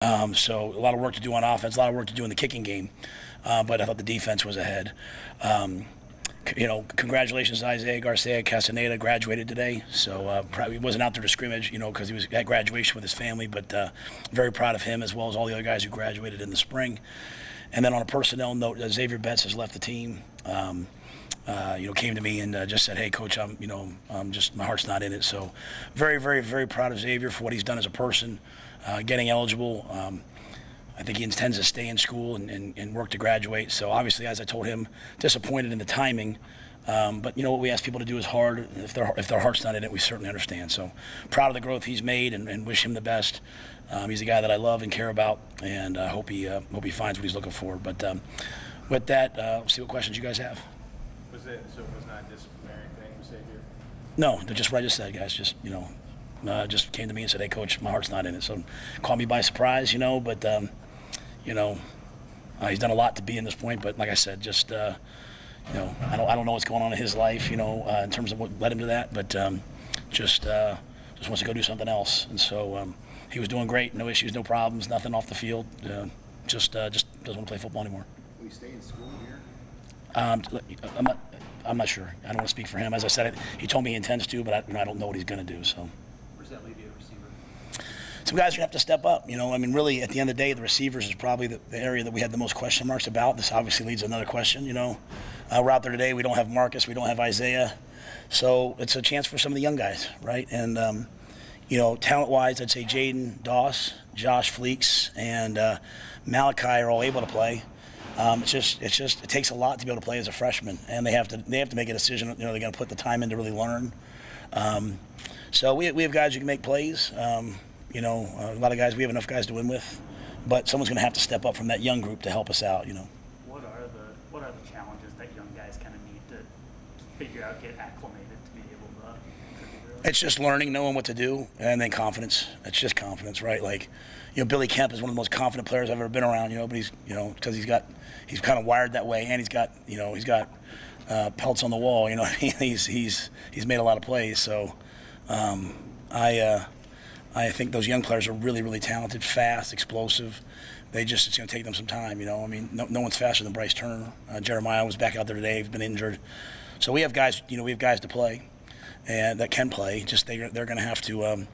So a lot of work to do on offense, a lot of work to do in the kicking game. But I thought the defense was ahead. Congratulations to Isaiah Garcia Castaneda, graduated today. So probably wasn't out there to scrimmage, because he was at graduation with his family. But very proud of him as well as all the other guys who graduated in the spring. And then on a personnel note, Xavier Betts has left the team. Came to me and just said, "Hey, Coach, I'm just my heart's not in it." So, very, very, very proud of Xavier for what he's done as a person, getting eligible. I think he intends to stay in school and work to graduate. So obviously, as I told him, disappointed in the timing. But what we ask people to do is hard. If their heart's not in it, we certainly understand. So proud of the growth he's made and wish him the best. He's a guy that I love and care about, and I hope he finds what he's looking for. But with that, we'll see what questions you guys have. It was not a disciplinary thing with Xavier? No, just what I just said, guys. Just came to me and said, "Hey, Coach, my heart's not in it." So caught me by surprise, but he's done a lot to be in this point. But like I said, I don't know what's going on in his life, in terms of what led him to that. But just wants to go do something else. And so he was doing great, no issues, no problems, nothing off the field. Just doesn't want to play football anymore. Will he stay in school here? I'm not sure. I don't want to speak for him. As I said, he told me he intends to, but I don't know what he's going to do. So. Where does that leave you at receiver? Some guys are going to have to step up. Really, at the end of the day, the receivers is probably the area that we had the most question marks about. This obviously leads to another question. We're out there today. We don't have Marcus. We don't have Isaiah. So it's a chance for some of the young guys, right? And, talent-wise, I'd say Jaden Doss, Josh Fleeks, and Malachi are all able to play. It takes a lot to be able to play as a freshman, and they have to make a decision. They're going to put the time in to really learn. So we have guys who can make plays. A lot of guys, we have enough guys to win with, but someone's going to have to step up from that young group to help us out. What are the challenges that young guys kind of need to figure out, get acclimated to be able to contribute? It's just learning, knowing what to do, and then confidence. It's just confidence, right? Billy Kemp is one of the most confident players I've ever been around. But he's, because he's kind of wired that way, and he's got pelts on the wall. He's made a lot of plays. So I think those young players are really, really talented, fast, explosive. It's going to take them some time. No one's faster than Bryce Turner. Jeremiah was back out there today. He's been injured. So we have guys. We have guys to play, and that can play. Just they're going to have to.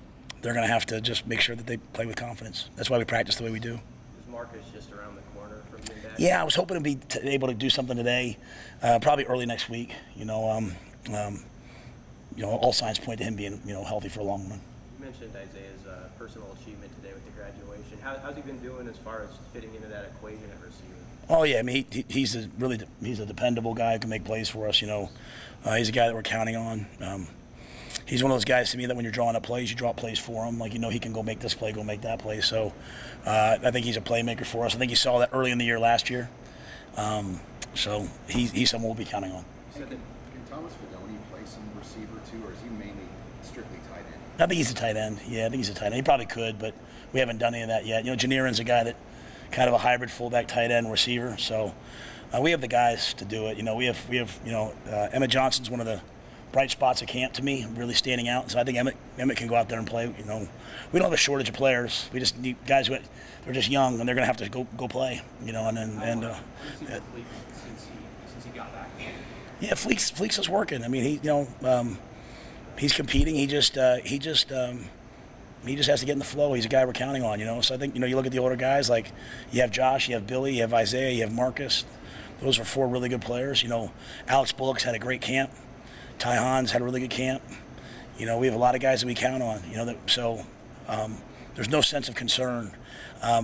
They're going to have to just make sure that they play with confidence. That's why we practice the way we do. Is Marcus just around the corner from you and Dad? Yeah, I was hoping to be able to do something today, probably early next week. All signs point to him being healthy for a long run. You mentioned Isaiah's personal achievement today with the graduation. How's he been doing as far as fitting into that equation at receiver? Oh yeah, I mean he's a dependable guy who can make plays for us. He's a guy that we're counting on. He's one of those guys to me that when you're drawing up plays, you draw up plays for him. He can go make this play, go make that play. So I think he's a playmaker for us. I think you saw that early in the year last year. So he's someone we'll be counting on. Can Thomas Fedoni play some receiver too, or is he mainly strictly tight end? I think he's a tight end. Yeah, I think he's a tight end. He probably could, but we haven't done any of that yet. Janirin's a guy that kind of a hybrid fullback, tight end, receiver. So we have the guys to do it. We have Emmett Johnson's one of the bright spots at camp to me, really standing out. So I think Emmett can go out there and play. We don't have a shortage of players. We just need guys they're just young and they're going to have to go play. Since he got back. Yeah, Fleeks is working. I mean, he's competing. He just has to get in the flow. He's a guy we're counting on. So I think you look at the older guys, like you have Josh, you have Billy, you have Isaiah, you have Marcus. Those are four really good players. Alex Bullock's had a great camp. Ty Hans had a really good camp. We have a lot of guys that we count on. There's no sense of concern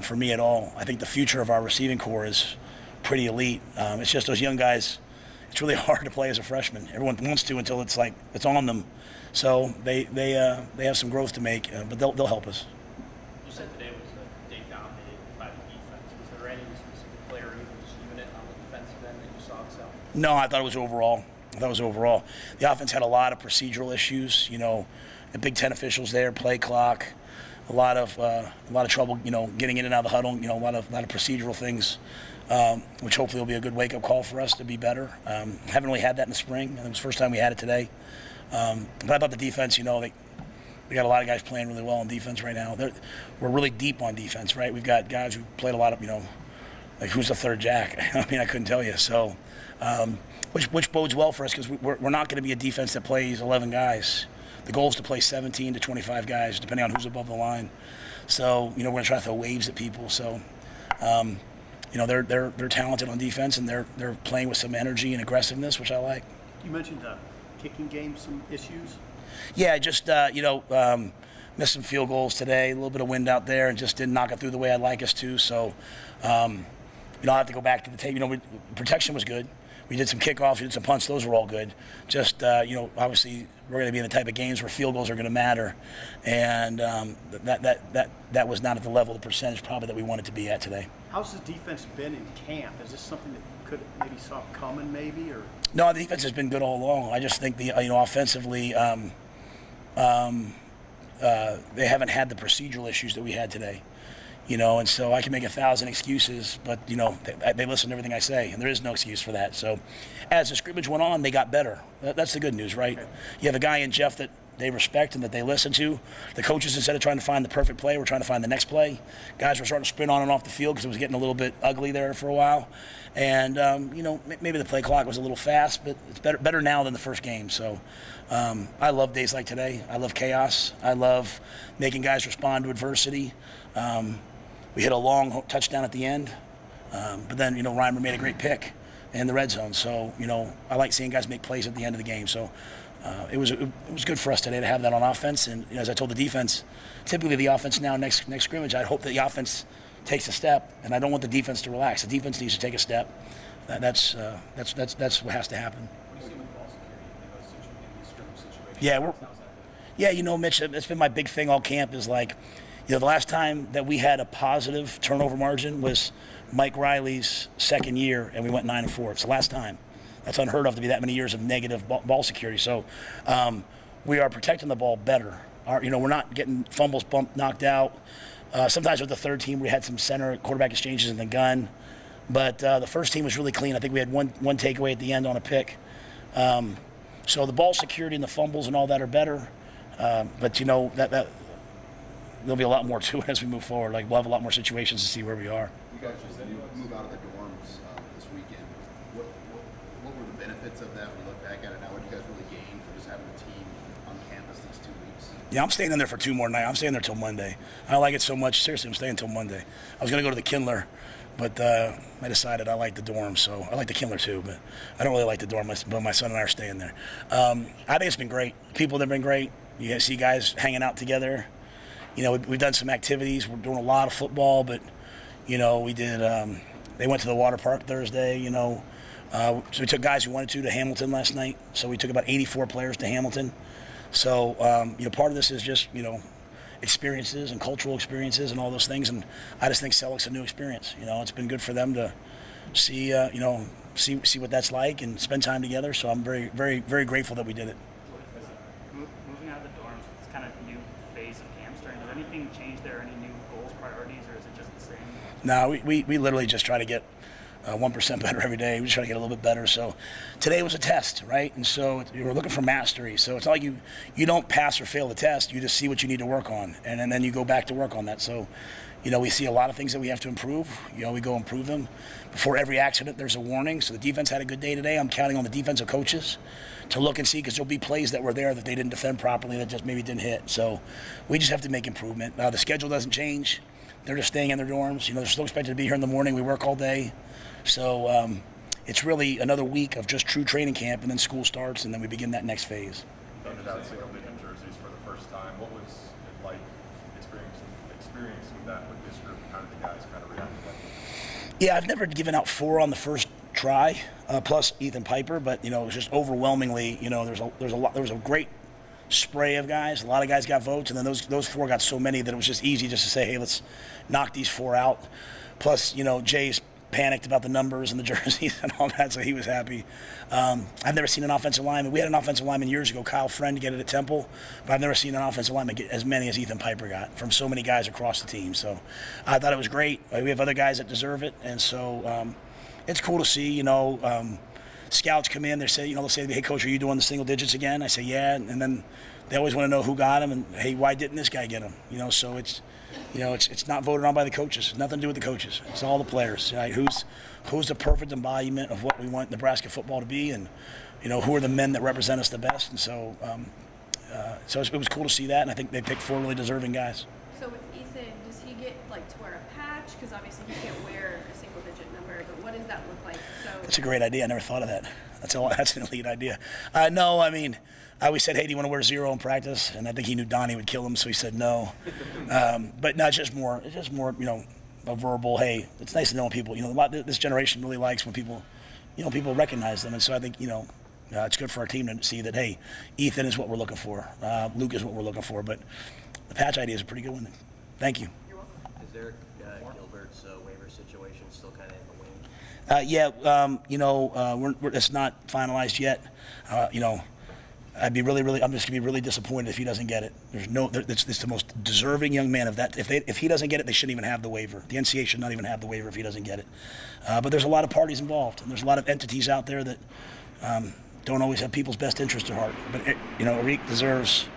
for me at all. I think the future of our receiving corps is pretty elite. It's just those young guys. It's really hard to play as a freshman. Everyone wants to until it's on them. So they have some growth to make, but they'll help us. You said today was a day dominated by the defense. Was there any specific player or unit on the defensive end that you saw excel? No, I thought it was overall. The offense had a lot of procedural issues. The Big Ten officials there, play clock, a lot of trouble. Getting in and out of the huddle. A lot of procedural things, which hopefully will be a good wake up call for us to be better. Haven't really had that in the spring, and it was the first time we had it today. But I thought the defense, We got a lot of guys playing really well on defense right now. We're really deep on defense, right? We've got guys who played a lot of, like who's the third jack? I mean, I couldn't tell you. So, which bodes well for us because we're not going to be a defense that plays 11 guys. The goal is to play 17 to 25 guys, depending on who's above the line. So, we're going to try to throw waves at people. So, they're talented on defense and they're playing with some energy and aggressiveness, which I like. You mentioned kicking game, some issues. Yeah, just missed some field goals today. A little bit of wind out there, and just didn't knock it through the way I'd like us to. So, I'll have to go back to the tape. Protection was good. We did some kickoffs, we did some punts. Those were all good. Just obviously we're going to be in the type of games where field goals are going to matter, and that was not at the level, the percentage probably that we wanted to be at today. How's the defense been in camp? Is this something that could maybe saw coming, maybe, or? No, the defense has been good all along. I just think offensively, they haven't had the procedural issues that we had today. And so I can make 1,000 excuses, but, they listen to everything I say, and there is no excuse for that. So as the scrimmage went on, they got better. That's the good news, right? You have a guy in Jeff that they respect and that they listen to. The coaches, instead of trying to find the perfect play, were trying to find the next play. Guys were starting to sprint on and off the field because it was getting a little bit ugly there for a while. And, maybe the play clock was a little fast, but it's better now than the first game. So I love days like today. I love chaos. I love making guys respond to adversity. We hit a long touchdown at the end, but then, Reimer made a great pick in the red zone. So, I like seeing guys make plays at the end of the game. So it was good for us today to have that on offense. And as I told the defense, typically the offense now next scrimmage, I hope that the offense takes a step, and I don't want the defense to relax. The defense needs to take a step. That's what has to happen. What do you see with ball security in these scrimmage situations? Yeah, Mitch, it's been my big thing all camp is like, the last time that we had a positive turnover margin was Mike Riley's second year, and we went 9-4. It's the last time. That's unheard of to be that many years of negative ball security. So we are protecting the ball better. We're not getting fumbles knocked out. Sometimes with the third team, we had some center quarterback exchanges in the gun. But the first team was really clean. I think we had one takeaway at the end on a pick. So the ball security and the fumbles and all that are better. But, that there'll be a lot more to it as we move forward. Like, we'll have a lot more situations to see where we are. You guys just move out of the dorms this weekend. What were the benefits of that when you look back at it now? What did you guys really gain for just having the team on campus these 2 weeks? Yeah, I'm staying in there for 2 more nights. I'm staying there till Monday. I like it so much. Seriously, I'm staying till Monday. I was going to go to the Kindler, but I decided I like the dorm. So I like the Kindler too, but I don't really like the dorm. But my son and I are staying there. I think it's been great. People have been great. You see guys hanging out together. We've done some activities. We're doing a lot of football, but, we did, they went to the water park Thursday, so we took guys who wanted to Hamilton last night. So we took about 84 players to Hamilton. So, part of this is just, experiences and cultural experiences and all those things. And I just think Selic's a new experience. It's been good for them to see, see what that's like and spend time together. So I'm very, very, very grateful that we did it. Moving out of the dorms, it's kind of new phase of camp starting. Does anything change there? Any new goals, priorities, or is it just the same? No, we literally just try to get 1% better every day. We just try to get a little bit better. So today was a test, right? And so we're looking for mastery. So it's not like you don't pass or fail the test. You just see what you need to work on, and then you go back to work on that. So, we see a lot of things that we have to improve. We go improve them. Before every accident, there's a warning. So the defense had a good day today. I'm counting on the defensive coaches to look and see, because there'll be plays that were there that they didn't defend properly that just maybe didn't hit. So we just have to make improvement. The schedule doesn't change. They're just staying in their dorms. They're still expected to be here in the morning. We work all day. So it's really another week of just true training camp, and then school starts, and then we begin that next phase. Handed out single-digit jerseys for the first time. What was it like experiencing that with this group? How did the guys kind of react to that? Yeah, I've never given out 4 on the first try, plus Ethan Piper, but it was just overwhelmingly. There was a great spray of guys. A lot of guys got votes, and then those 4 got so many that it was just easy just to say, hey, let's knock these 4 out. Plus, Jay's panicked about the numbers and the jerseys and all that, so he was happy. I've never seen an offensive lineman. We had an offensive lineman years ago, Kyle Friend, get it at Temple, but I've never seen an offensive lineman get as many as Ethan Piper got from so many guys across the team. So I thought it was great. We have other guys that deserve it, and so it's cool to see. Scouts come in. They say, they'll say to me, "Hey, coach, are you doing the single digits again?" I say, "Yeah," and then they always want to know who got him and, hey, why didn't this guy get him? So it's not voted on by the coaches. It's nothing to do with the coaches. It's all the players, right? Who's the perfect embodiment of what we want Nebraska football to be, and who are the men that represent us the best. And so it was cool to see that, and I think they picked 4 really deserving guys. So with Ethan, does he get to wear a patch? Because obviously he can't wear a single-digit number, but what does that look like? That's a great idea. I never thought of that. That's an elite idea. No, I mean, I always said, hey, do you want to wear 0 in practice? And I think he knew Donnie would kill him, so he said no. But no, it's just more, a verbal, hey, it's nice to know when people, this generation really likes when people, people recognize them. And so I think, it's good for our team to see that, hey, Ethan is what we're looking for. Luke is what we're looking for. But the patch idea is a pretty good one. Thank you. Is there Gilbert's waiver situation still kind of in the wings? It's not finalized yet. I'm just gonna be really disappointed if he doesn't get it. It's the most deserving young man of that. If he doesn't get it, they shouldn't even have the waiver. The NCAA should not even have the waiver if he doesn't get it. But there's a lot of parties involved, and there's a lot of entities out there that don't always have people's best interest at heart. But Arik deserves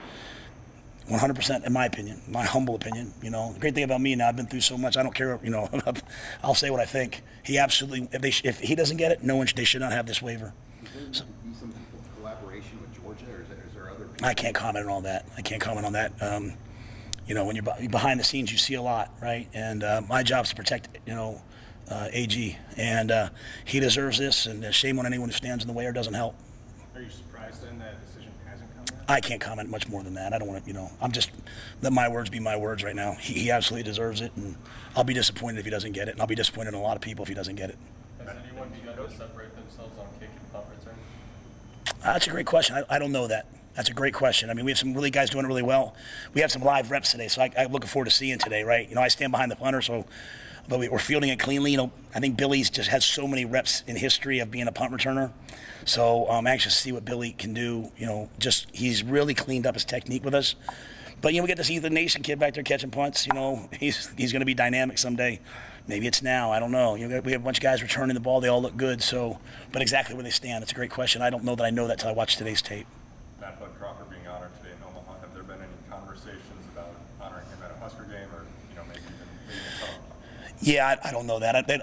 100%, in my opinion, my humble opinion. The great thing about me now, I've been through so much. I don't care. I'll say what I think. He absolutely. If he doesn't get it, they should not have this waiver. Is there some collaboration with Georgia, or is there other people? I can't comment on all that. When you're behind the scenes, you see a lot, right? And my job is to protect, AG, and he deserves this. And shame on anyone who stands in the way or doesn't help. Are you surprised then that decision hasn't come yet? I can't comment much more than that. I don't want to, I'm just let my words be my words right now. He absolutely deserves it, and I'll be disappointed if he doesn't get it, and I'll be disappointed in a lot of people if he doesn't get it. Has anyone begun to separate themselves on kick and punt return? That's a great question. I don't know that. That's a great question. I mean, we have some really guys doing it really well. We have some live reps today, so I'm looking forward to seeing today, right? I stand behind the punter, but we're fielding it cleanly. I think Billy's just has so many reps in history of being a punt returner. So I'm anxious to see what Billy can do. He's really cleaned up his technique with us. But, we get to see the Nation kid back there catching punts. He's going to be dynamic someday. Maybe it's now. I don't know. We have a bunch of guys returning the ball. They all look good. But exactly where they stand, it's a great question. I don't know that I know that till I watch today's tape. Matt Bud Crawford being honored today in Omaha. Have there been any conversations about honoring him at a Husker game, or maybe even leading a tunnel? Yeah, I don't know that. They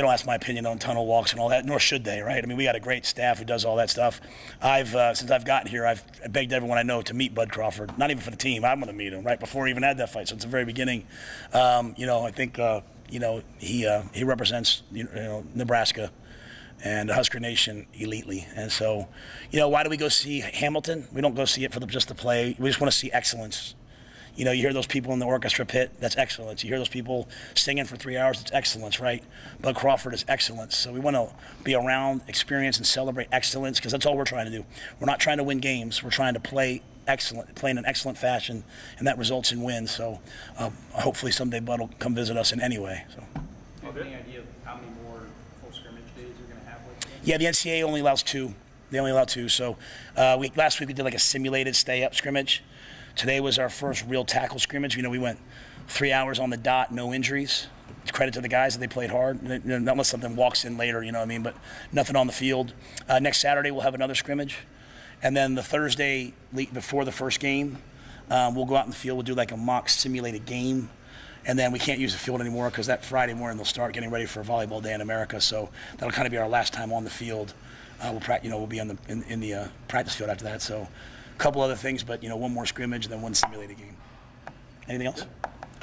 don't ask my opinion on tunnel walks and all that, nor should they, right? I mean, we got a great staff who does all that stuff. Since I've gotten here, I've begged everyone I know to meet Bud Crawford. Not even for the team. I'm going to meet him right before he even had that fight. So it's the very beginning. I think he represents Nebraska and the Husker Nation elitely. And so, why do we go see Hamilton? We don't go see it for just the play. We just want to see excellence. You hear those people in the orchestra pit, that's excellence. You hear those people singing for 3 hours, it's excellence, right? Bud Crawford is excellence. So we want to be around, experience, and celebrate excellence, because that's all we're trying to do. We're not trying to win games. We're trying to play in an excellent fashion, and that results in wins. So hopefully someday Bud will come visit us in any way. So. Do you have any idea of how many more full scrimmage days you're going to have with them? Yeah, the NCAA only allows 2. They only allow 2. So last week we did like a simulated stay-up scrimmage. Today was our first real tackle scrimmage. We went 3 hours on the dot, no injuries. Credit to the guys that they played hard. Unless something walks in later, but nothing on the field. Next Saturday we'll have another scrimmage. And then the Thursday before the first game, we'll go out in the field. We'll do like a mock simulated game. And then we can't use the field anymore because that Friday morning they'll start getting ready for Volleyball Day in America. So that'll kind of be our last time on the field. We'll be in the practice field after that. So a couple other things, but one more scrimmage and then one simulated game. Anything else?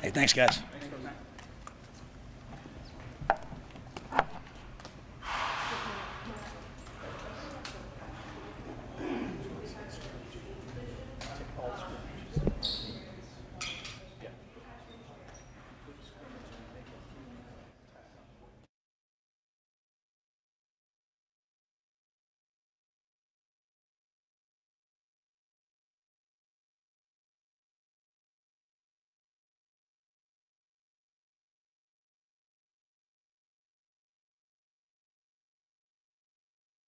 Hey, thanks, guys.